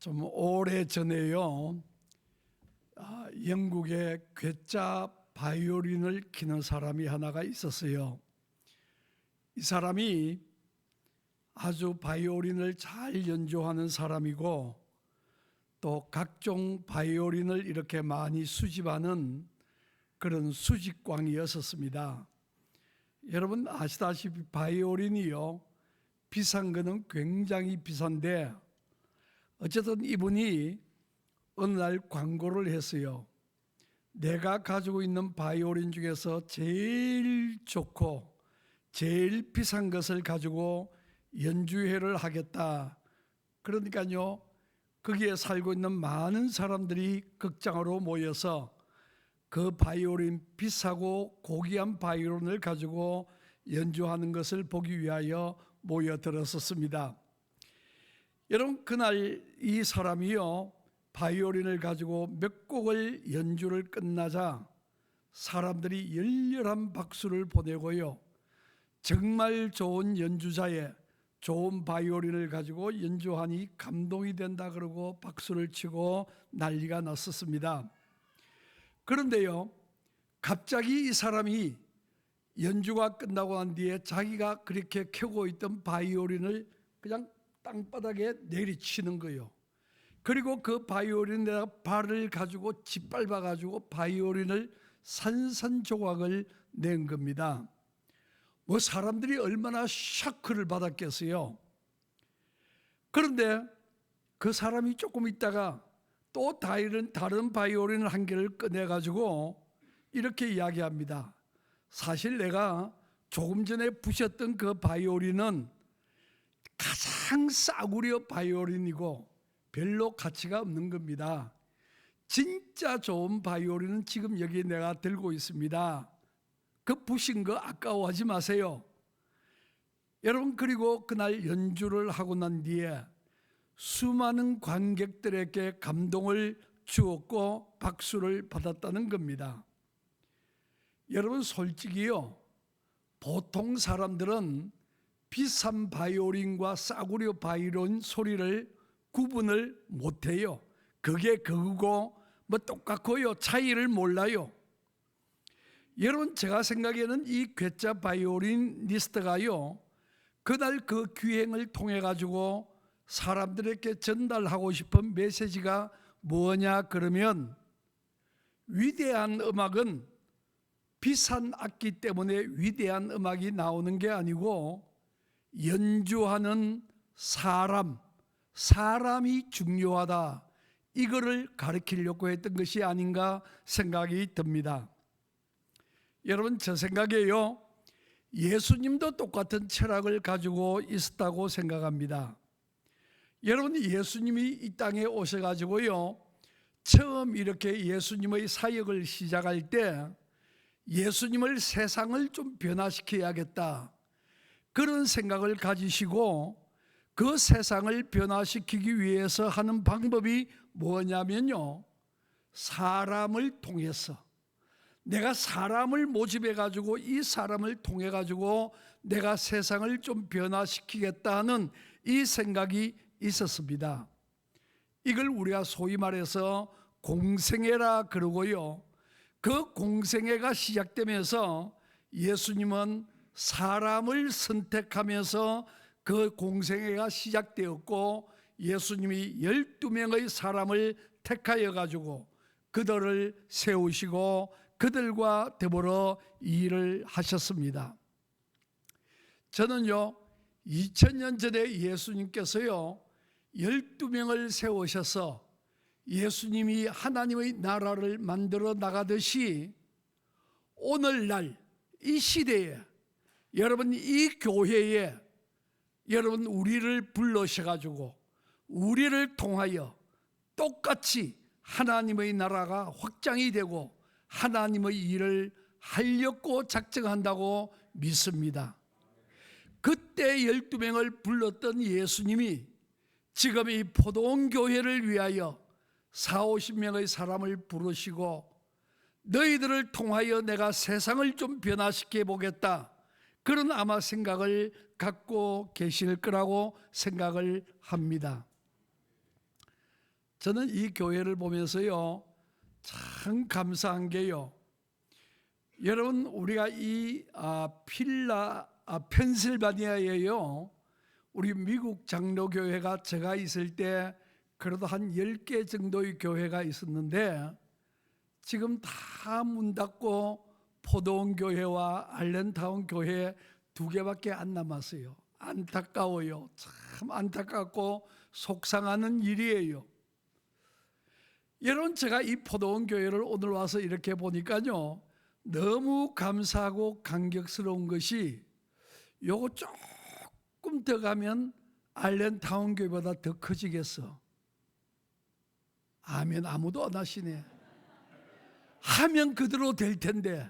좀 오래전에요, 영국에 괴짜 바이올린을 키는 사람이 하나가 있었어요. 이 사람이 아주 바이올린을 잘 연주하는 사람이고, 또 각종 바이올린을 이렇게 많이 수집하는 그런 수집광이었었습니다. 여러분 아시다시피 바이올린이요, 비싼 거는 굉장히 비싼데, 어쨌든 이분이 어느 날 광고를 했어요. 내가 가지고 있는 바이올린 중에서 제일 좋고 제일 비싼 것을 가지고 연주회를 하겠다. 그러니까요, 거기에 살고 있는 많은 사람들이 극장으로 모여서 그 바이올린, 비싸고 고귀한 바이올린을 가지고 연주하는 것을 보기 위하여 모여들었었습니다. 여러분, 그날 이 사람이요, 바이올린을 가지고 몇 곡을 연주를 끝나자 사람들이 열렬한 박수를 보내고요, 정말 좋은 연주자의 좋은 바이올린을 가지고 연주하니 감동이 된다 그러고 박수를 치고 난리가 났었습니다. 그런데요, 갑자기 이 사람이 연주가 끝나고 난 뒤에 자기가 그렇게 켜고 있던 바이올린을 그냥 땅바닥에 내리치는 거예요. 그리고 그 바이올린에다가 발을 가지고 짓밟아 가지고 바이올린을 산산조각을 낸 겁니다. 뭐 사람들이 얼마나 샤크를 받았겠어요. 그런데 그 사람이 조금 있다가 또 다른 바이올린 한 개를 꺼내 가지고 이렇게 이야기합니다. 사실 내가 조금 전에 부셨던 그 바이올린은 가장 싸구려 바이올린이고 별로 가치가 없는 겁니다. 진짜 좋은 바이올린은 지금 여기 내가 들고 있습니다. 그 부신 거 아까워하지 마세요. 여러분, 그리고 그날 연주를 하고 난 뒤에 수많은 관객들에게 감동을 주었고 박수를 받았다는 겁니다. 여러분, 솔직히요, 보통 사람들은 비싼 바이올린과 싸구려 바이올린 소리를 구분을 못해요. 그게 그거고 뭐 똑같고요, 차이를 몰라요. 여러분, 제가 생각에는 이 괴짜 바이올리니스트가요, 그날 그 기행을 통해 가지고 사람들에게 전달하고 싶은 메시지가 뭐냐 그러면, 위대한 음악은 비싼 악기 때문에 위대한 음악이 나오는 게 아니고 연주하는 사람이 중요하다, 이거를 가르치려고 했던 것이 아닌가 생각이 듭니다. 여러분, 저 생각에요, 예수님도 똑같은 철학을 가지고 있었다고 생각합니다. 여러분, 예수님이 이 땅에 오셔가지고요, 처음 이렇게 예수님의 사역을 시작할 때 예수님을, 세상을 좀 변화시켜야겠다, 그런 생각을 가지시고 그 세상을 변화시키기 위해서 하는 방법이 뭐냐면요, 사람을 통해서, 내가 사람을 모집해 가지고 이 사람을 통해 가지고 내가 세상을 좀 변화시키겠다는 이 생각이 있었습니다. 이걸 우리가 소위 말해서 공생애라 그러고요, 그 공생애가 시작되면서 예수님은 사람을 선택하면서 그 공생애가 시작되었고, 예수님이 12명의 사람을 택하여 가지고 그들을 세우시고 그들과 더불어 일을 하셨습니다. 저는요, 2000년 전에 예수님께서요 12명을 세우셔서 예수님이 하나님의 나라를 만들어 나가듯이 오늘날 이 시대에, 여러분 이 교회에, 여러분 우리를 불러셔가지고 우리를 통하여 똑같이 하나님의 나라가 확장이 되고 하나님의 일을 하려고 작정한다고 믿습니다. 그때 12명을 불렀던 예수님이 지금 이 포도원 교회를 위하여 40-50명의 사람을 부르시고 너희들을 통하여 내가 세상을 좀 변화시켜 보겠다, 그런 아마 생각을 갖고 계실 거라고 생각을 합니다. 저는 이 교회를 보면서요 참 감사한 게요, 여러분 우리가 이 펜실바니아에요 우리 미국 장로교회가 제가 있을 때 그래도 한 10개 정도의 교회가 있었는데 지금 다 문 닫고 포도원 교회와 알렌타운 교회 2개밖에 안 남았어요. 안타까워요. 참 안타깝고 속상하는 일이에요. 여러분, 제가 이 포도원 교회를 오늘 와서 이렇게 보니까요 너무 감사하고 감격스러운 것이, 요거 조금 더 가면 알렌타운 교회보다 더 커지겠어. 아멘. 아무도 안 하시네. 하면 그대로 될 텐데.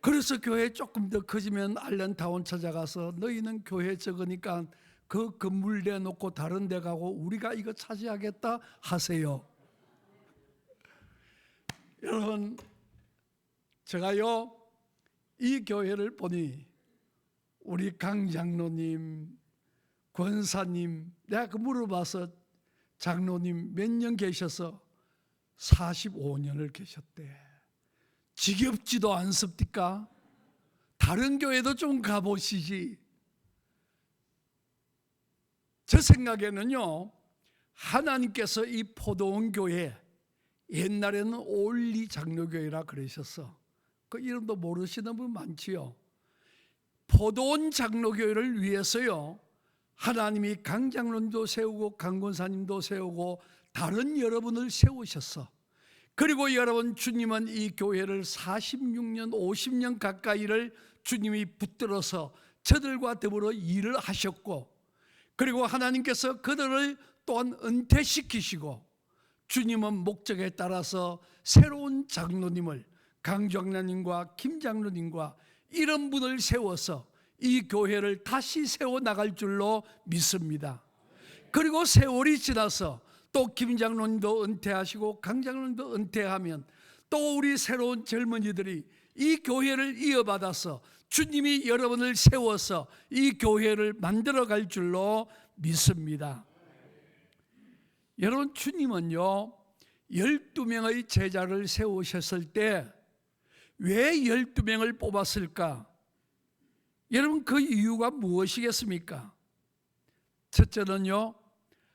그래서 교회 조금 더 커지면 알렌타운 찾아가서 너희는 교회 적으니까 그 건물 내놓고 다른 데 가고 우리가 이거 차지하겠다 하세요. 여러분, 제가요 이 교회를 보니 우리 강 장로님, 권사님, 내가 그 물어봐서 장로님 몇 년 계셔서 45년을 계셨대. 지겹지도 않습니까? 다른 교회도 좀 가보시지. 제 생각에는요 하나님께서 이 포도원 교회, 옛날에는 올리 장로교회라 그러셨어. 그 이름도 모르시는 분 많지요. 포도원 장로교회를 위해서요 하나님이 강 장로님도 세우고 강 권사님도 세우고 다른 여러분을 세우셨어. 그리고 여러분, 주님은 이 교회를 46년 50년 가까이를 주님이 붙들어서 저들과 더불어 일을 하셨고, 그리고 하나님께서 그들을 또한 은퇴시키시고, 주님은 목적에 따라서 새로운 장로님을, 강 장로님과 김 장로님과 이런 분을 세워서 이 교회를 다시 세워나갈 줄로 믿습니다. 그리고 세월이 지나서 또 김 장로님도 은퇴하시고 강 장로님도 은퇴하면 또 우리 새로운 젊은이들이 이 교회를 이어받아서 주님이 여러분을 세워서 이 교회를 만들어갈 줄로 믿습니다. 여러분, 주님은요 12명의 제자를 세우셨을 때 왜 12명을 뽑았을까? 여러분, 그 이유가 무엇이겠습니까? 첫째는요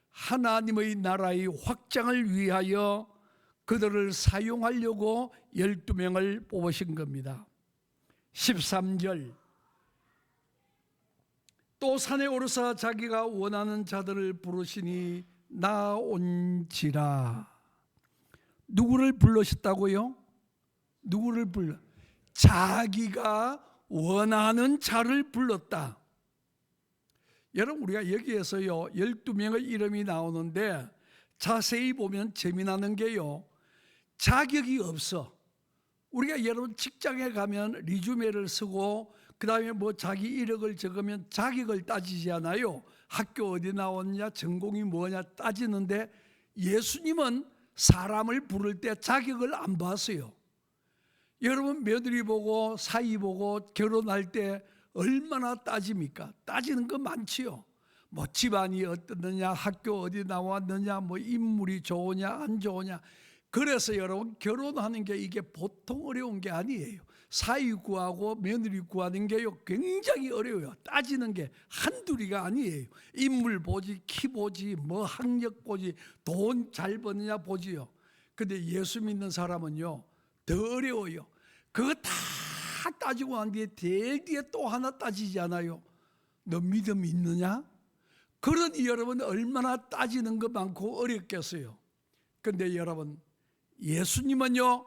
하나님의 나라의 확장을 위하여 그들을 사용하려고 12명을 뽑으신 겁니다. 13절, 또 산에 오르사 자기가 원하는 자들을 부르시니 나온지라. 누구를 불러셨다고요? 누구를 불러? 자기가 원하는 자를 불렀다. 여러분, 우리가 여기에서요 12명의 이름이 나오는데 자세히 보면 재미나는 게요, 자격이 없어. 우리가 여러분 직장에 가면 리주메를 쓰고 그 다음에 뭐 자기 이력을 적으면 자격을 따지지 않아요. 학교 어디 나왔냐, 전공이 뭐냐 따지는데, 예수님은 사람을 부를 때 자격을 안 봤어요. 여러분, 며느리 보고 사위 보고 결혼할 때 얼마나 따집니까? 따지는 거 많지요. 뭐 집안이 어떻느냐, 학교 어디 나왔느냐, 뭐 인물이 좋으냐 안 좋으냐. 그래서 여러분, 결혼하는 게 이게 보통 어려운 게 아니에요. 사위 구하고 며느리 구하는 게요 굉장히 어려워요. 따지는 게 한둘이가 아니에요. 인물 보지, 키 보지, 뭐 학력 보지, 돈 잘 버느냐 보지요. 근데 예수 믿는 사람은요 더 어려워요. 그거 다 따지고 난 뒤에 뒤에 또 하나 따지지 않아요? 너 믿음 있느냐? 그러니 여러분, 얼마나 따지는 거 많고 어렵겠어요. 근데 여러분, 예수님은요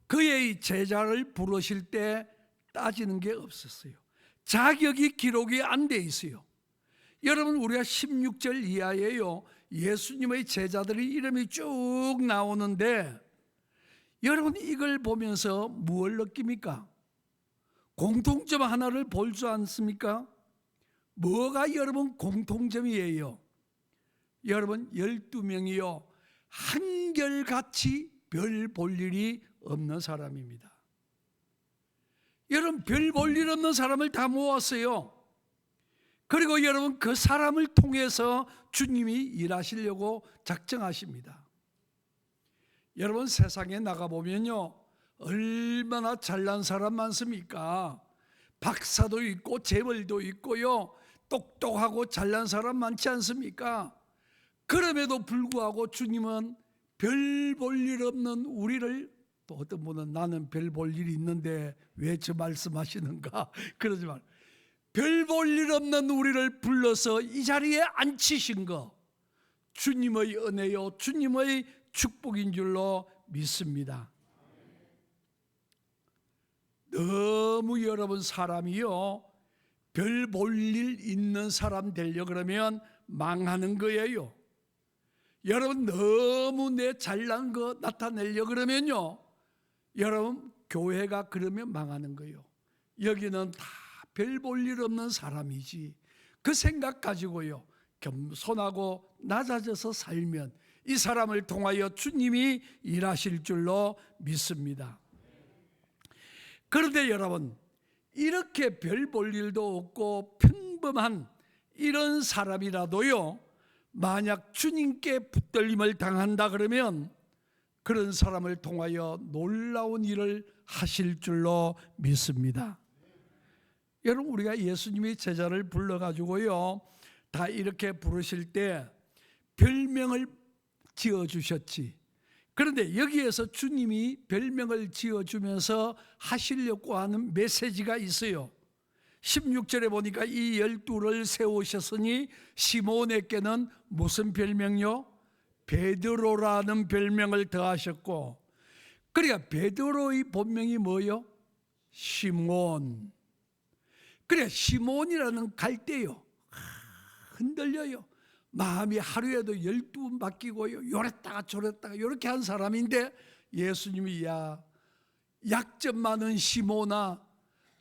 그의 제자를 부르실 때 따지는 게 없었어요. 자격이 기록이 안 돼 있어요. 여러분, 우리가 16절 이하에요 예수님의 제자들의 이름이 쭉 나오는데, 여러분 이걸 보면서 무엇을 느낍니까? 공통점 하나를 볼 수 않습니까? 뭐가 여러분 공통점이에요? 여러분, 12명이요 한결같이 별 볼 일이 없는 사람입니다. 여러분, 별 볼 일 없는 사람을 다 모았어요. 그리고 여러분 그 사람을 통해서 주님이 일하시려고 작정하십니다. 여러분 세상에 나가보면요, 얼마나 잘난 사람 많습니까? 박사도 있고 재벌도 있고요, 똑똑하고 잘난 사람 많지 않습니까? 그럼에도 불구하고 주님은 별 볼 일 없는 우리를, 또 어떤 분은 나는 별 볼 일이 있는데 왜 저 말씀하시는가 그러지 말고, 별 볼 일 없는 우리를 불러서 이 자리에 앉히신 거 주님의 은혜요, 주님의 축복인 줄로 믿습니다. 너무 여러분 사람이요, 별 볼 일 있는 사람 되려 그러면 망하는 거예요. 여러분 너무 내 잘난 거 나타내려 그러면요, 여러분 교회가 그러면 망하는 거예요. 여기는 다 별 볼 일 없는 사람이지, 그 생각 가지고요 겸손하고 낮아져서 살면 이 사람을 통하여 주님이 일하실 줄로 믿습니다. 그런데 여러분, 이렇게 별 볼 일도 없고 평범한 이런 사람이라도요, 만약 주님께 붙들림을 당한다 그러면 그런 사람을 통하여 놀라운 일을 하실 줄로 믿습니다. 여러분, 우리가 예수님이 제자를 불러가지고요 다 이렇게 부르실 때 별명을 지어주셨지. 그런데 여기에서 주님이 별명을 지어주면서 하시려고 하는 메시지가 있어요. 16절에 보니까 이 12를 세우셨으니 시몬에게는 무슨 별명요? 베드로라는 별명을 더하셨고, 그러니까 베드로의 본명이 뭐요? 시몬. 그래, 시몬이라는 갈대요, 흔들려요. 마음이 하루에도 12번 바뀌고요, 요랬다가 저랬다가 이렇게 한 사람인데 예수님이 야, 약점 많은 시몬아,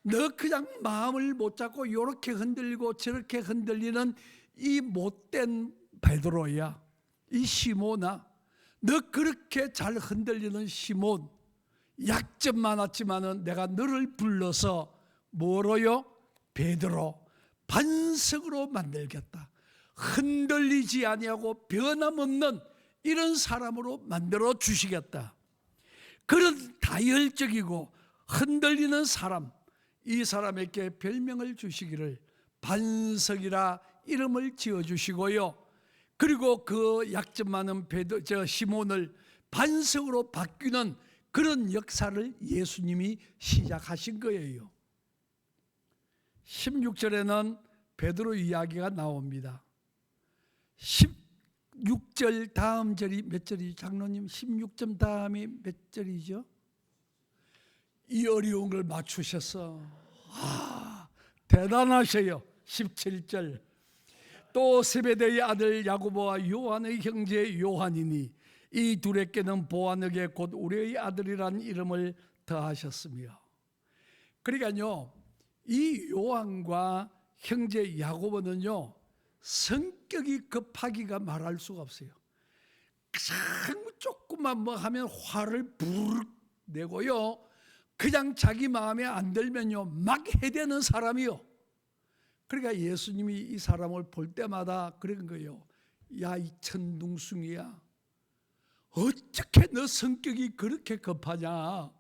너 그냥 마음을 못 잡고 이렇게 흔들리고 저렇게 흔들리는 이 못된 베드로야, 이 시몬아, 너 그렇게 잘 흔들리는 시몬, 약점 많았지만은 내가 너를 불러서 뭐로요? 베드로, 반석으로 만들겠다. 흔들리지 아니하고 변함없는 이런 사람으로 만들어 주시겠다. 그런 다혈적이고 흔들리는 사람, 이 사람에게 별명을 주시기를 반석이라 이름을 지어주시고요, 그리고 그 약점 많은 시몬을 반석으로 바뀌는 그런 역사를 예수님이 시작하신 거예요. 16절에는 베드로 이야기가 나옵니다. 16절 다음 절이 몇 절이죠? 장로님, 16점 다음이 몇 절이죠? 이 어려운 걸 맞추셔서 대단하셔요. 17절, 또 세베대의 아들 야고보와 요한의 형제 요한이니 이 둘에게는 보아너게 곧 우리의 아들이란 이름을 더하셨으며. 그러니까요, 이 요한과 형제 야고보는요 성격이 급하기가 말할 수가 없어요. 그냥 조금만 뭐 하면 화를 부르르 내고요, 그냥 자기 마음에 안 들면요 막 해대는 사람이요. 그러니까 예수님이 이 사람을 볼 때마다 그런 거예요. 야, 이 천둥숭이야, 어떻게 너 성격이 그렇게 급하냐?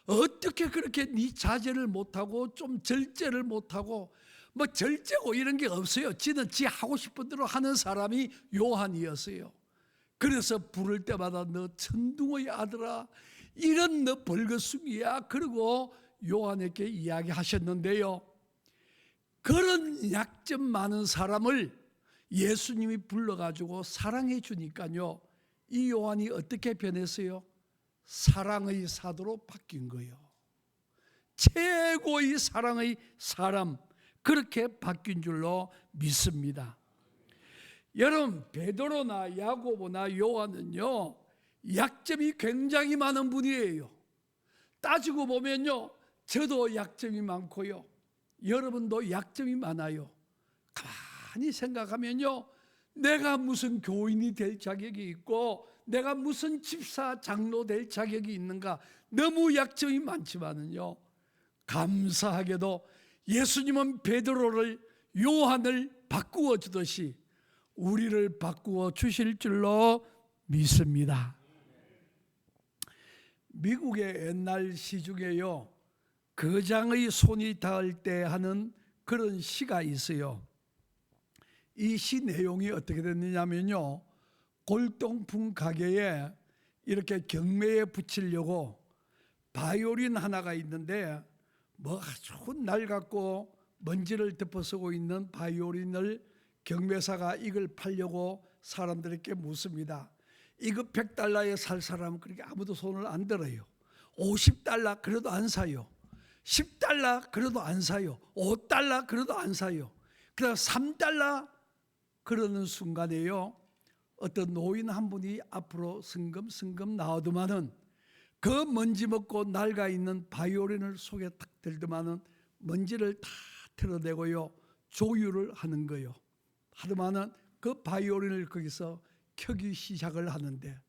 어떻게 그렇게 네 자제를 못하고 좀 절제를 못하고, 뭐 절제고 이런 게 없어요. 지는 지 하고 싶은 대로 하는 사람이 요한이었어요. 그래서 부를 때마다 너 천둥의 아들아, 이런 너 벌거숭이야. 그리고 요한에게 이야기하셨는데요, 그런 약점 많은 사람을 예수님이 불러가지고 사랑해 주니까요, 이 요한이 어떻게 변했어요? 사랑의 사도로 바뀐 거예요. 최고의 사랑의 사람, 그렇게 바뀐 줄로 믿습니다. 여러분, 베드로나 야고보나 요한은요 약점이 굉장히 많은 분이에요. 따지고 보면요 저도 약점이 많고요, 여러분도 약점이 많아요. 가만히 생각하면요, 내가 무슨 교인이 될 자격이 있고 내가 무슨 집사 장로 될 자격이 있는가, 너무 약점이 많지만은요 감사하게도 예수님은 베드로를 요한을 바꾸어 주듯이 우리를 바꾸어 주실 줄로 믿습니다. 미국의 옛날 시 중에요, 거장의 손이 닿을 때 하는 그런 시가 있어요. 이 시 내용이 어떻게 됐느냐면요, 골동품 가게에 이렇게 경매에 붙이려고 바이올린 하나가 있는데 뭐 아주 낡았고 먼지를 덮어쓰고 있는 바이올린을 경매사가 이걸 팔려고 사람들에게 묻습니다. 이거 $100에 살 사람은 그렇게 아무도 손을 안 들어요. $50 그래도 안 사요. $10 그래도 안 사요. $5 그래도 안 사요. 그래서 $3 그러는 순간에요, 어떤 노인 한 분이 앞으로 성금성금 나오더만은 그 먼지 먹고 낡아 있는 바이올린을 속에 탁 들더만은 먼지를 다 털어내고요, 조율을 하는 거요. 하더만은 그 바이올린을 거기서 켜기 시작을 하는데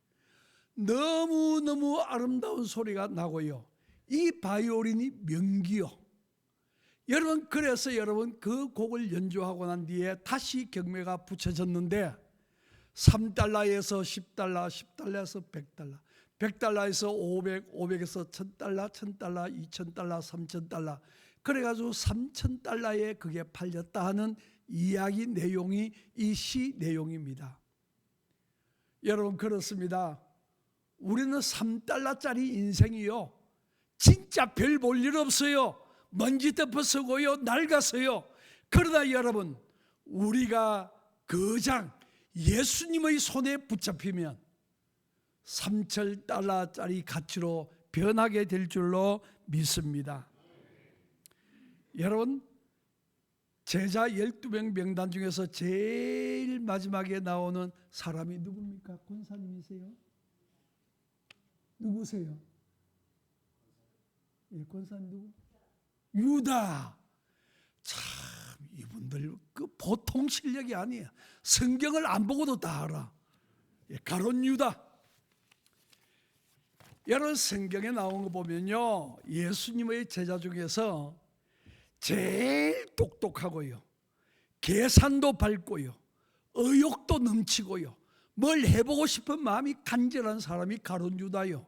너무너무 아름다운 소리가 나고요, 이 바이올린이 명기요. 여러분, 그래서 여러분 그 곡을 연주하고 난 뒤에 다시 경매가 붙여졌는데 $3에서 $10, $10에서 $100, $100에서 $500, $500에서 $1000, $1000, $2000, $3000, 그래가지고 $3000에 그게 팔렸다 하는 이야기 내용이 이 시 내용입니다. 여러분, 그렇습니다. 우리는 $3짜리 인생이요, 진짜 별 볼 일 없어요. 먼지 덮어쓰고요, 낡았어요. 그러나 여러분, 우리가 거장 예수님의 손에 붙잡히면 $3000짜리 가치로 변하게 될 줄로 믿습니다. 여러분, 제자 12명 명단 중에서 제일 마지막에 나오는 사람이 누굽니까? 권사님이세요? 누구세요? 예, 권사님 누구? 유다. 참, 이분들 그 보통 실력이 아니에요. 성경을 안 보고도 다 알아. 예, 가룟 유다. 여러분, 성경에 나온 거 보면요, 예수님의 제자 중에서 제일 똑똑하고요, 계산도 밝고요, 의욕도 넘치고요, 뭘 해보고 싶은 마음이 간절한 사람이 가룟 유다요.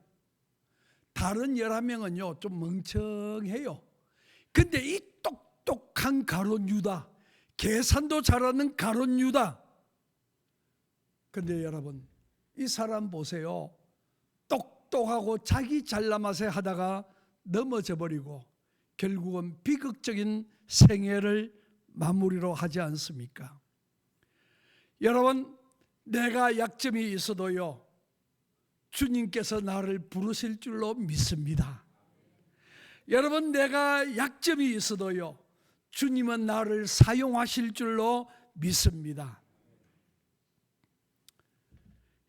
다른 11명은요 좀 멍청해요. 근데 이 똑똑한 가룟 유다, 계산도 잘하는 가룟 유다. 근데 여러분, 이 사람 보세요. 똑똑하고 자기 잘나맛에 하다가 넘어져 버리고 결국은 비극적인 생애를 마무리로 하지 않습니까? 여러분, 내가 약점이 있어도요, 주님께서 나를 부르실 줄로 믿습니다. 여러분, 내가 약점이 있어도요, 주님은 나를 사용하실 줄로 믿습니다.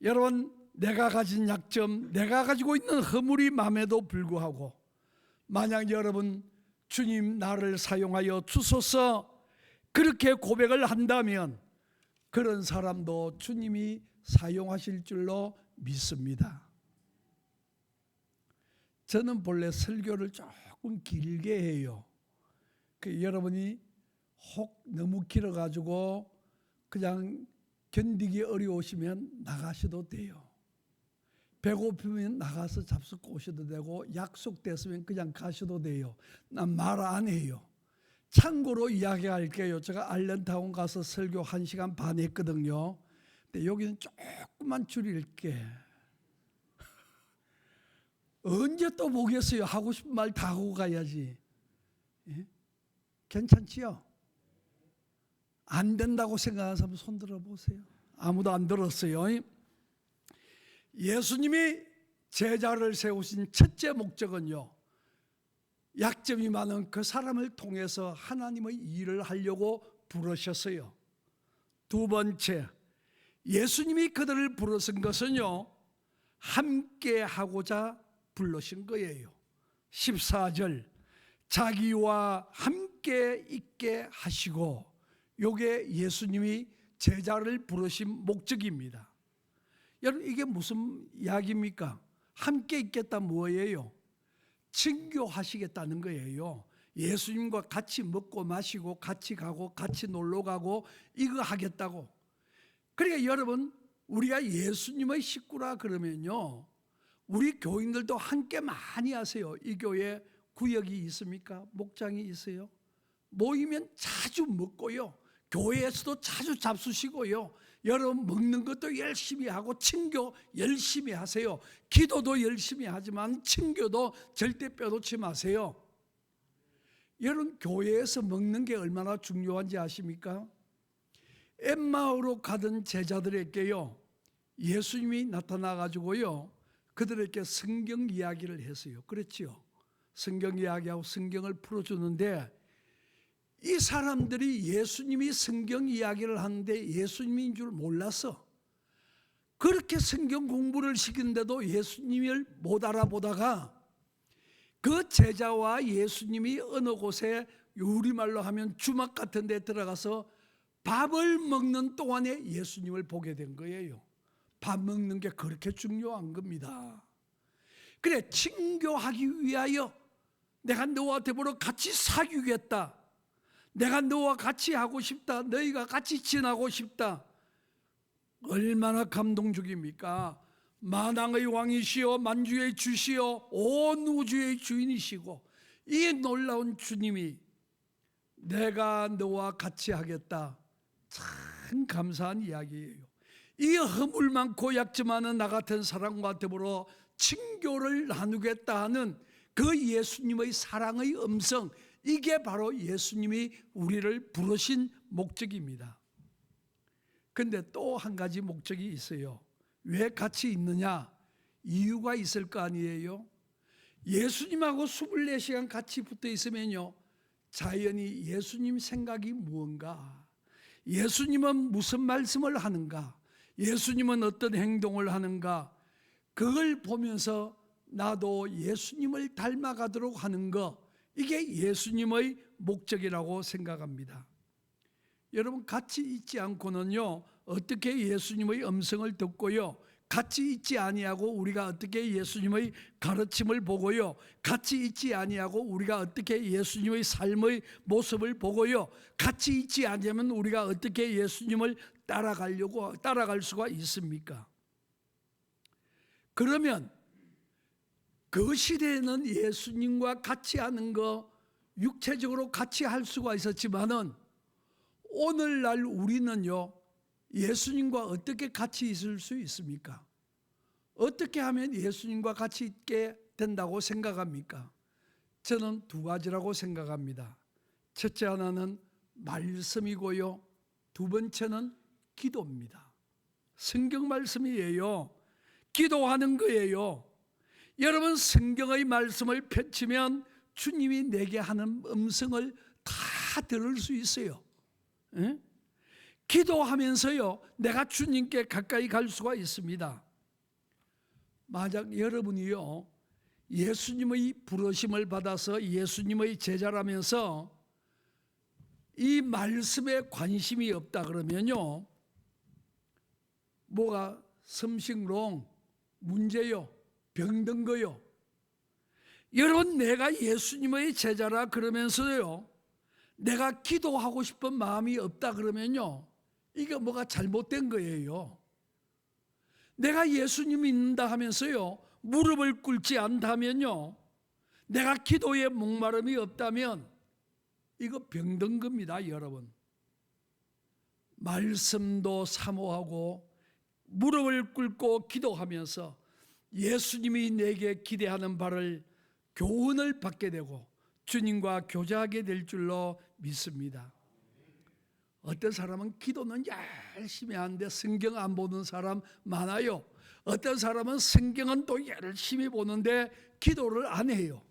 여러분, 내가 가진 약점, 내가 가지고 있는 허물이 맘에도 불구하고 만약 여러분 주님 나를 사용하여 주소서 그렇게 고백을 한다면 그런 사람도 주님이 사용하실 줄로 믿습니다. 저는 본래 설교를 조금 길게 해요. 여러분이 혹 너무 길어가지고 그냥 견디기 어려우시면 나가셔도 돼요. 배고프면 나가서 잡숫고 오셔도 되고 약속됐으면 그냥 가셔도 돼요. 난 말 안 해요. 참고로 이야기할게요. 제가 알렌타운 가서 설교 1시간 반 했거든요. 근데 여기는 조금만 줄일게. 언제 또 보겠어요? 하고 싶은 말 다 하고 가야지. 예? 괜찮지요? 안 된다고 생각하는 사람 손 들어보세요. 아무도 안 들었어요. 예수님이 제자를 세우신 첫째 목적은요, 약점이 많은 그 사람을 통해서 하나님의 일을 하려고 부르셨어요. 두 번째, 예수님이 그들을 부르신 것은요, 함께 하고자 부르신 거예요. 14절, 자기와 함께 있게 하시고, 이게 예수님이 제자를 부르신 목적입니다. 여러분, 이게 무슨 이야기입니까? 함께 있겠다 뭐예요? 친교하시겠다는 거예요. 예수님과 같이 먹고 마시고 같이 가고 같이 놀러 가고 이거 하겠다고. 그러니까 여러분, 우리가 예수님의 식구라 그러면요, 우리 교인들도 함께 많이 하세요. 이 교회에 구역이 있습니까? 목장이 있어요? 모이면 자주 먹고요, 교회에서도 자주 잡수시고요, 여러분 먹는 것도 열심히 하고 친교 열심히 하세요. 기도도 열심히 하지만 친교도 절대 빼놓지 마세요. 여러분, 교회에서 먹는 게 얼마나 중요한지 아십니까? 엠마오로 가던 제자들에게요, 예수님이 나타나 가지고요, 그들에게 성경 이야기를 했어요. 그렇지요? 성경 이야기하고 성경을 풀어주는데, 이 사람들이 예수님이 성경 이야기를 하는데 예수님인 줄 몰랐어. 그렇게 성경 공부를 시키는데도 예수님을 못 알아보다가 그 제자와 예수님이 어느 곳에 우리말로 하면 주막 같은 데 들어가서 밥을 먹는 동안에 예수님을 보게 된 거예요. 밥 먹는 게 그렇게 중요한 겁니다. 그래, 친교하기 위하여 내가 너와 더불어 같이 사귀겠다, 내가 너와 같이 하고 싶다, 너희가 같이 지나고 싶다. 얼마나 감동적입니까? 만왕의 왕이시여 만주의 주시여 온 우주의 주인이시고 이 놀라운 주님이 내가 너와 같이 하겠다. 참 감사한 이야기예요. 이 허물 많고 약점 많은 나 같은 사람과 더불어 친교를 나누겠다 하는 그 예수님의 사랑의 음성, 이게 바로 예수님이 우리를 부르신 목적입니다. 그런데 또 한 가지 목적이 있어요. 왜 같이 있느냐? 이유가 있을 거 아니에요? 예수님하고 24시간 같이 붙어 있으면요, 자연히 예수님 생각이 무언가, 예수님은 무슨 말씀을 하는가, 예수님은 어떤 행동을 하는가, 그걸 보면서 나도 예수님을 닮아가도록 하는 것, 이게 예수님의 목적이라고 생각합니다. 여러분, 같이 있지 않고는요, 어떻게 예수님의 음성을 듣고요, 같이 있지 아니하고 우리가 어떻게 예수님의 가르침을 보고요, 같이 있지 아니하고 우리가 어떻게 예수님의 삶의 모습을 보고요, 같이 있지 않으면 우리가 어떻게 예수님을 따라갈 수가 있습니까? 그러면 그 시대에는 예수님과 같이 하는 거 육체적으로 같이 할 수가 있었지만은 오늘날 우리는요, 예수님과 어떻게 같이 있을 수 있습니까? 어떻게 하면 예수님과 같이 있게 된다고 생각합니까? 저는 두 가지라고 생각합니다. 첫째 하나는 말씀이고요, 두 번째는 기도입니다. 성경 말씀이에요. 기도하는 거예요. 여러분, 성경의 말씀을 펼치면 주님이 내게 하는 음성을 다 들을 수 있어요. 에? 기도하면서요, 내가 주님께 가까이 갈 수가 있습니다. 만약 여러분이요, 예수님의 부르심을 받아서 예수님의 제자라면서 이 말씀에 관심이 없다 그러면요, 뭐가 something 문제요, 병든 거요. 여러분, 내가 예수님의 제자라 그러면서요, 내가 기도하고 싶은 마음이 없다 그러면요, 이게 뭐가 잘못된 거예요. 내가 예수님 믿는다 하면서요, 무릎을 꿇지 않다면요, 내가 기도에 목마름이 없다면 이거 병든 겁니다. 여러분, 말씀도 사모하고 무릎을 꿇고 기도하면서 예수님이 내게 기대하는 바를 교훈을 받게 되고 주님과 교제하게 될 줄로 믿습니다. 어떤 사람은 기도는 열심히 하는데 성경 안 보는 사람 많아요. 어떤 사람은 성경은 또 열심히 보는데 기도를 안 해요.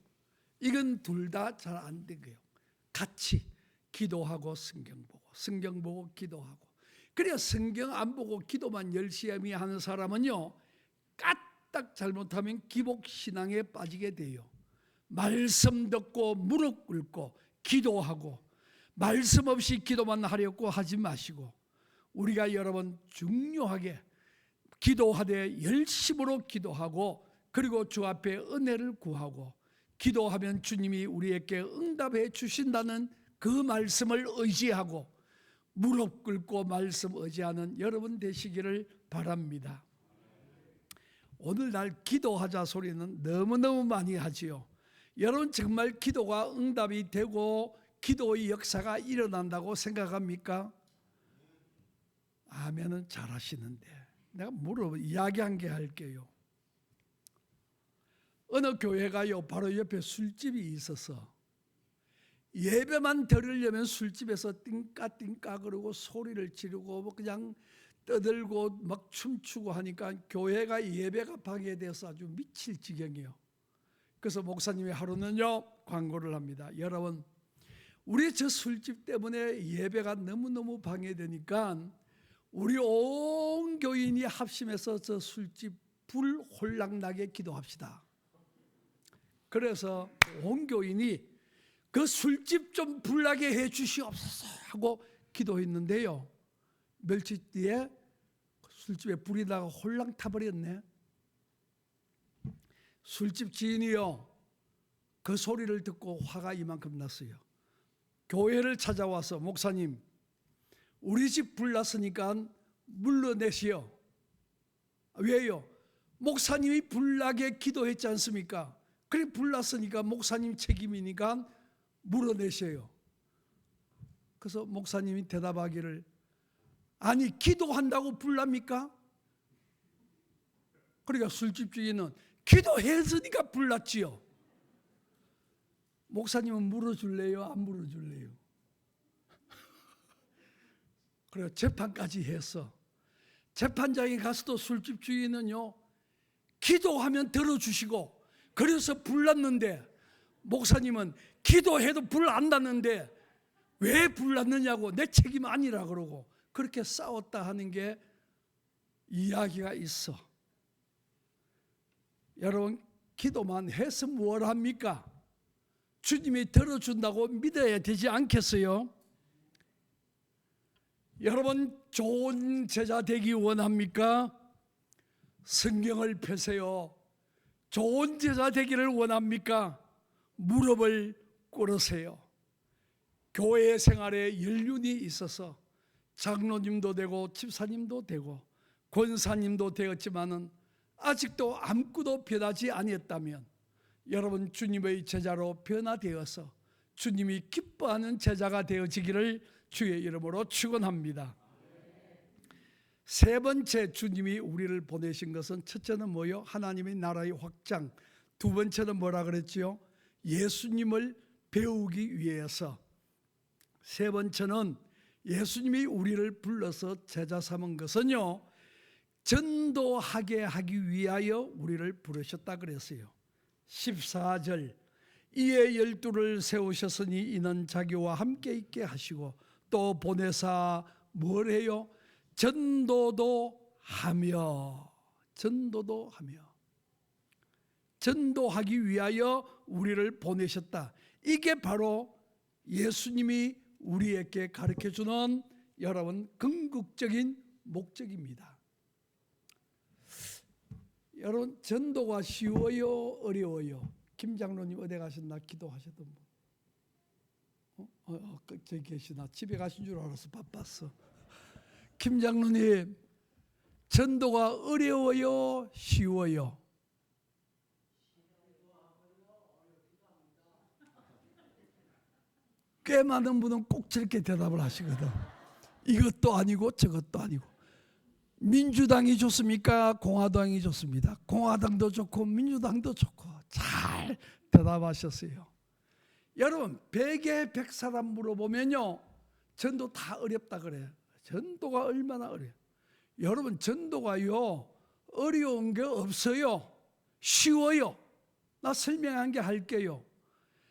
이건 둘 다 잘 안 된 거예요. 같이 기도하고 성경 보고 기도하고. 그래야 성경 안 보고 기도만 열심히 하는 사람은요, 까딱 잘못하면 기복신앙에 빠지게 돼요. 말씀 듣고 무릎 꿇고 기도하고, 말씀 없이 기도만 하려고 하지 마시고, 우리가 여러분 중요하게 기도하되 열심으로 기도하고, 그리고 주 앞에 은혜를 구하고 기도하면 주님이 우리에게 응답해 주신다는 그 말씀을 의지하고 무릎 꿇고 말씀 의지하는 여러분 되시기를 바랍니다. 오늘날 기도하자 소리는 너무너무 많이 하지요. 여러분 정말 기도가 응답이 되고 기도의 역사가 일어난다고 생각합니까? 아멘은 잘하시는데 내가 이야기 한 개 할게요. 어느 교회가요 바로 옆에 술집이 있어서 예배만 들으려면 술집에서 띵까띵까 그러고 소리를 지르고 그냥 떠들고 막 춤추고 하니까 교회가 예배가 방해돼서 아주 미칠 지경이에요. 그래서 목사님이 하루는요 광고를 합니다. 여러분 우리 저 술집 때문에 예배가 너무너무 방해되니까 우리 온 교인이 합심해서 저 술집 불 홀랑나게 기도합시다. 그래서 온 교인이 그 술집 좀 불나게 해 주시옵소서 하고 기도했는데요, 며칠 뒤에 술집에 불이 나가 홀랑 타버렸네. 술집 지인이요 그 소리를 듣고 화가 이만큼 났어요. 교회를 찾아와서 목사님 우리 집 불났으니까 물러내시오. 왜요? 목사님이 불나게 기도했지 않습니까? 그래 불났으니까 목사님 책임이니까 물어내셔요. 그래서 목사님이 대답하기를 아니 기도한다고 불납니까? 그러니까 술집 주인은 기도했으니까 불났지요. 목사님은 물어줄래요? 안 물어줄래요? 그래서 재판까지 했어. 재판장에 가서도 술집 주인은요 기도하면 들어주시고 그래서 불났는데 목사님은 기도해도 불 안 났는데 왜 불났느냐고 내 책임 아니라 그러고 그렇게 싸웠다 하는 게 이야기가 있어. 여러분 기도만 해서 뭘 합니까? 주님이 들어준다고 믿어야 되지 않겠어요? 여러분 좋은 제자 되기 원합니까? 성경을 펴세요. 좋은 제자 되기를 원합니까? 무릎을 꿇으세요. 교회 생활에 연륜이 있어서 장로님도 되고 집사님도 되고 권사님도 되었지만은 아직도 아무것도 변하지 아니었다면 여러분 주님의 제자로 변화되어서 주님이 기뻐하는 제자가 되어지기를 주의 이름으로 축원합니다. 세 번째 주님이 우리를 보내신 것은 첫째는 뭐요? 하나님의 나라의 확장. 두 번째는 뭐라 그랬지요? 예수님을 배우기 위해서. 세 번째는 예수님이 우리를 불러서 제자 삼은 것은요 전도하게 하기 위하여 우리를 부르셨다 그랬어요. 14절 이에 12를 세우셨으니 이는 자기와 함께 있게 하시고 또 보내사 뭘 해요? 전도도 하며 전도하기 위하여 우리를 보내셨다. 이게 바로 예수님이 우리에게 가르쳐주는 여러분 궁극적인 목적입니다. 여러분 전도가 쉬워요? 어려워요? 김 장로님 어디 가셨나? 기도하셨던 분? 저기 계시나? 집에 가신 줄 알아서 바빴어. 김 장로님 전도가 어려워요? 쉬워요? 꽤 많은 분은 꼭 저렇게 대답을 하시거든. 이것도 아니고 저것도 아니고. 민주당이 좋습니까? 공화당이 좋습니다. 공화당도 좋고 민주당도 좋고. 잘 대답하셨어요. 여러분 100에 100사람 물어보면요 전도 다 어렵다 그래요. 전도가 얼마나 어려워요. 여러분 전도가요 어려운 게 없어요. 쉬워요. 나 설명한 게 할게요.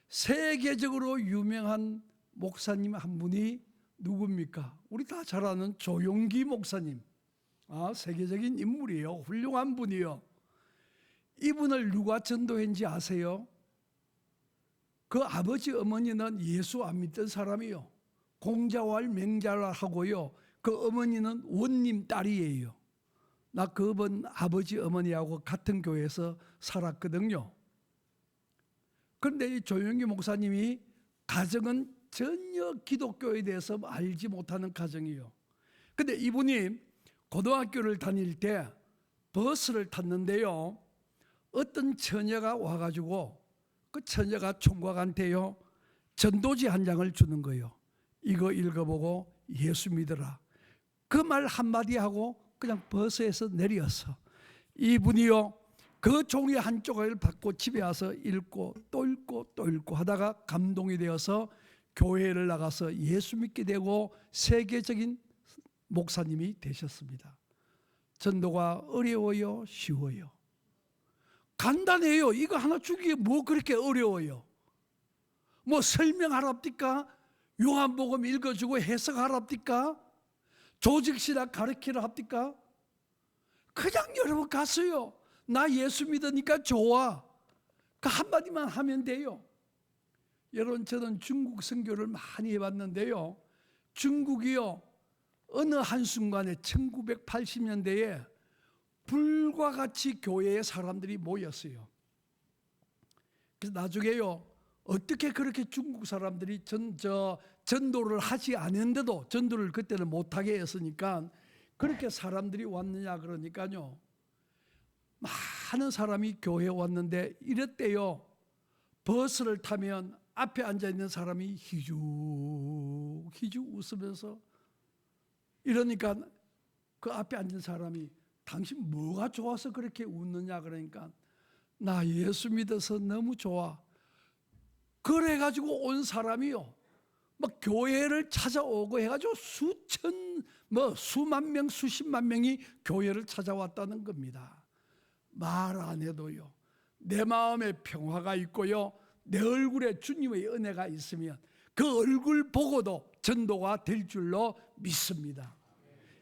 세계적으로 유명한 목사님 한 분이 누굽니까? 우리 다 잘 아는 조용기 목사님. 세계적인 인물이에요. 훌륭한 분이요. 이분을 누가 전도했는지 아세요? 그 아버지 어머니는 예수 안 믿던 사람이요. 공자왈 맹자를 하고요. 그 어머니는 원님 딸이에요. 나 그분 아버지 어머니하고 같은 교회에서 살았거든요. 그런데 이 조영기 목사님이 가정은 전혀 기독교에 대해서 알지 못하는 가정이에요. 근데 이분이 고등학교를 다닐 때 버스를 탔는데요, 어떤 처녀가 와가지고 그 처녀가 총각한테요 전도지 한 장을 주는 거예요. 이거 읽어보고 예수 믿어라. 그 말 한마디 하고 그냥 버스에서 내렸어. 이분이요 그 종이 한쪽을 받고 집에 와서 읽고 또 읽고 또 읽고 하다가 감동이 되어서 교회를 나가서 예수 믿게 되고 세계적인 목사님이 되셨습니다. 전도가 어려워요? 쉬워요? 간단해요. 이거 하나 주기에 뭐 그렇게 어려워요? 뭐 설명하랍니까? 요한복음 읽어주고 해석하랍니까? 조직신학 가르치라 합니까? 그냥 여러분 갔어요. 나 예수 믿으니까 좋아. 그 한마디만 하면 돼요. 여러분 저는 중국 선교를 많이 해봤는데요, 중국이요 어느 한순간에 1980년대에 불과 같이 교회에 사람들이 모였어요. 그래서 나중에요 어떻게 그렇게 중국 사람들이 전도를 하지 않은데도 전도를 그때는 못하게 했으니까 그렇게 사람들이 왔느냐 그러니까요, 많은 사람이 교회에 왔는데 이랬대요. 버스를 타면 앞에 앉아있는 사람이 희죽 웃으면서 이러니까 그 앞에 앉은 사람이 당신 뭐가 좋아서 그렇게 웃느냐 그러니까 나 예수 믿어서 너무 좋아. 그래가지고 온 사람이요 막 교회를 찾아오고 해가지고 수만 명 수십만 명이 교회를 찾아왔다는 겁니다. 말 안 해도요 내 마음에 평화가 있고요 내 얼굴에 주님의 은혜가 있으면 그 얼굴 보고도 전도가 될 줄로 믿습니다.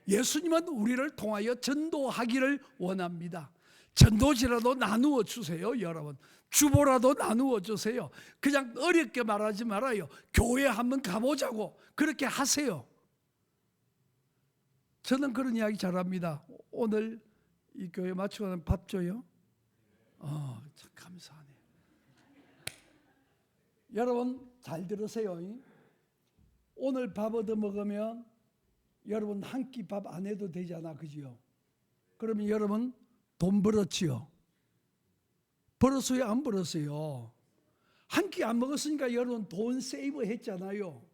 예수님은 우리를 통하여 전도하기를 원합니다. 전도지라도 나누어 주세요. 여러분 주보라도 나누어 주세요. 그냥 어렵게 말하지 말아요. 교회 한번 가보자고 그렇게 하세요. 저는 그런 이야기 잘합니다. 오늘 이 교회 마치고는 밥 줘요? 참 감사하네. 여러분 잘 들으세요. 오늘 밥 얻어 먹으면 여러분 한 끼 밥 안 해도 되잖아, 그지요? 그러면 여러분 돈 벌었지요? 벌었어요? 안 벌었어요? 한 끼 안 먹었으니까 여러분 돈 세이브 했잖아요.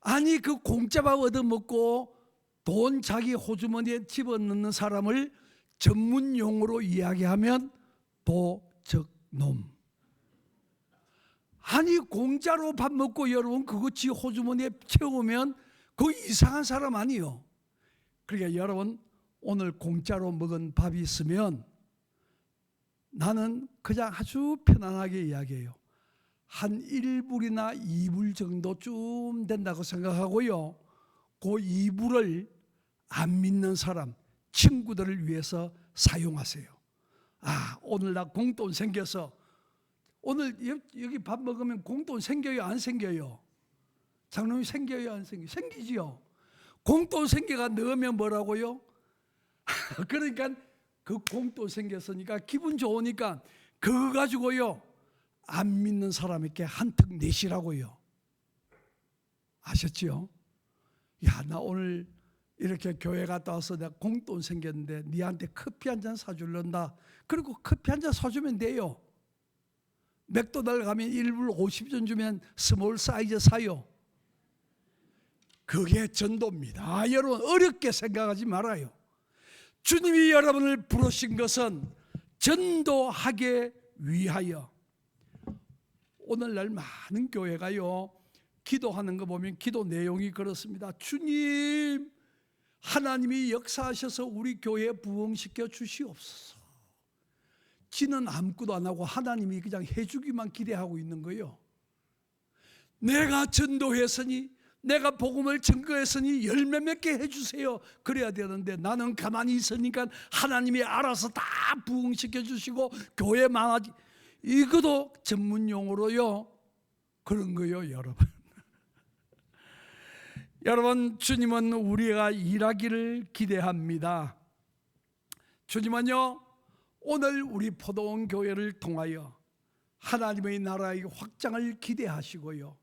아니 그 공짜밥 얻어 먹고 돈 자기 호주머니에 집어넣는 사람을 전문 용어로 이야기하면 도적놈. 아니 공짜로 밥 먹고 여러분 그거 지 호주머니에 채우면 그 이상한 사람 아니요. 그러니까 여러분 오늘 공짜로 먹은 밥이 있으면 나는 그냥 아주 편안하게 이야기해요. 한 1불이나 2불 정도쯤 된다고 생각하고요, 그 2불을 안 믿는 사람 친구들을 위해서 사용하세요. 오늘 나 공돈 생겨서 오늘 여기 밥 먹으면 공돈 생겨요 안 생겨요? 장로님 생겨요 안 생겨요? 생기지요. 공돈 생겨가 넣으면 뭐라고요? 그러니까 그 공돈 생겼으니까 기분 좋으니까 그거 가지고요 안 믿는 사람에게 한턱 내시라고요. 아셨지요? 야, 나 오늘 이렇게 교회 갔다 와서 내가 공돈 생겼는데 니한테 커피 한 잔 사줄란다. 그리고 커피 한 잔 사주면 돼요. 맥도날드 가면 1불 50전 주면 스몰 사이즈 사요. 그게 전도입니다. 여러분 어렵게 생각하지 말아요. 주님이 여러분을 부르신 것은 전도하기 위하여. 오늘날 많은 교회가요 기도하는 거 보면 기도 내용이 그렇습니다. 주님, 하나님이 역사하셔서 우리 교회에 부흥시켜 주시옵소서. 지는 아무것도 안 하고 하나님이 그냥 해주기만 기대하고 있는 거예요. 내가 전도했으니, 내가 복음을 증거했으니 열매 맺게 해주세요. 그래야 되는데 나는 가만히 있으니까 하나님이 알아서 다 부흥시켜 주시고 교회 많아지. 이것도 전문 용어로요 그런 거예요. 여러분 여러분 주님은 우리가 일하기를 기대합니다. 주님은요 오늘 우리 포도원 교회를 통하여 하나님의 나라의 확장을 기대하시고요,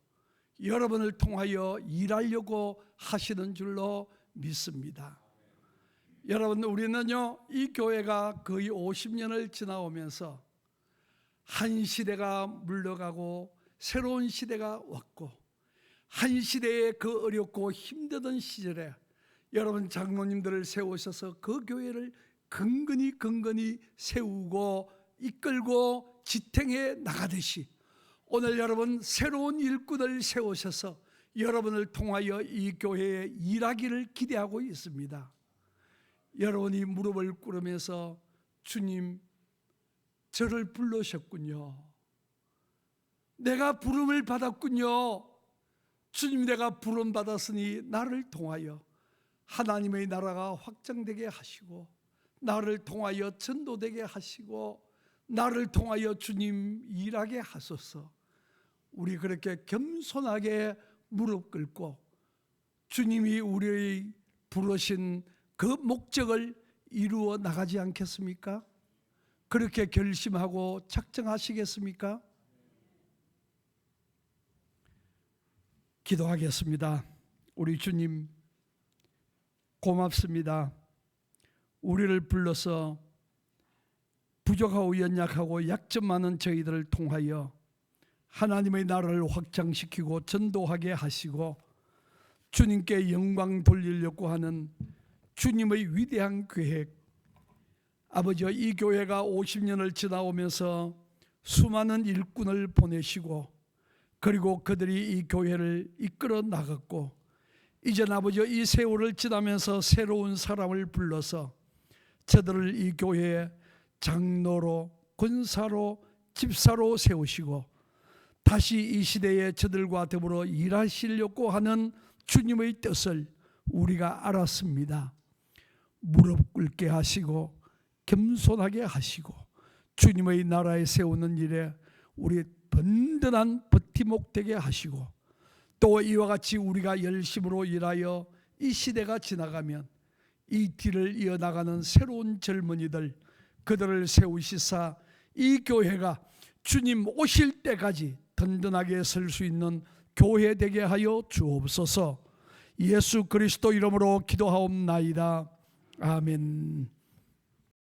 여러분을 통하여 일하려고 하시는 줄로 믿습니다. 여러분, 우리는요, 이 교회가 거의 50년을 지나오면서 한 시대가 물러가고 새로운 시대가 왔고, 한 시대의 그 어렵고 힘든 시절에 여러분 장로님들을 세우셔서 그 교회를 근근히 세우고 이끌고 지탱해 나가듯이, 오늘 여러분 새로운 일꾼을 세우셔서 여러분을 통하여 이 교회에 일하기를 기대하고 있습니다. 여러분이 무릎을 꿇으면서 주님, 저를 불러셨군요. 내가 부름을 받았군요. 주님, 내가 부름 받았으니 나를 통하여 하나님의 나라가 확장되게 하시고, 나를 통하여 전도되게 하시고, 나를 통하여 주님 일하게 하소서. 우리 그렇게 겸손하게 무릎 꿇고 주님이 우리의 부르신 그 목적을 이루어 나가지 않겠습니까? 그렇게 결심하고 작정하시겠습니까? 기도하겠습니다. 우리 주님, 고맙습니다. 우리를 불러서 부족하고 연약하고 약점 많은 저희들을 통하여 하나님의 나라를 확장시키고 전도하게 하시고 주님께 영광 돌리려고 하는 주님의 위대한 계획, 아버지, 이 교회가 50년을 지나오면서 수많은 일꾼을 보내시고, 그리고 그들이 이 교회를 이끌어 나갔고, 이제 아버지, 이 세월을 지나면서 새로운 사람을 불러서 저들을 이 교회에 장로로, 권사로, 집사로 세우시고 다시 이 시대에 저들과 더불어 일하시려고 하는 주님의 뜻을 우리가 알았습니다. 무릎 꿇게 하시고 겸손하게 하시고 주님의 나라에 세우는 일에 우리 든든한 버팀목 되게 하시고, 또 이와 같이 우리가 열심으로 일하여 이 시대가 지나가면 이 뒤를 이어나가는 새로운 젊은이들, 그들을 세우시사 이 교회가 주님 오실 때까지 든든하게 설 수 있는 교회 되게 하여 주옵소서. 예수 그리스도 이름으로 기도하옵나이다. 아멘.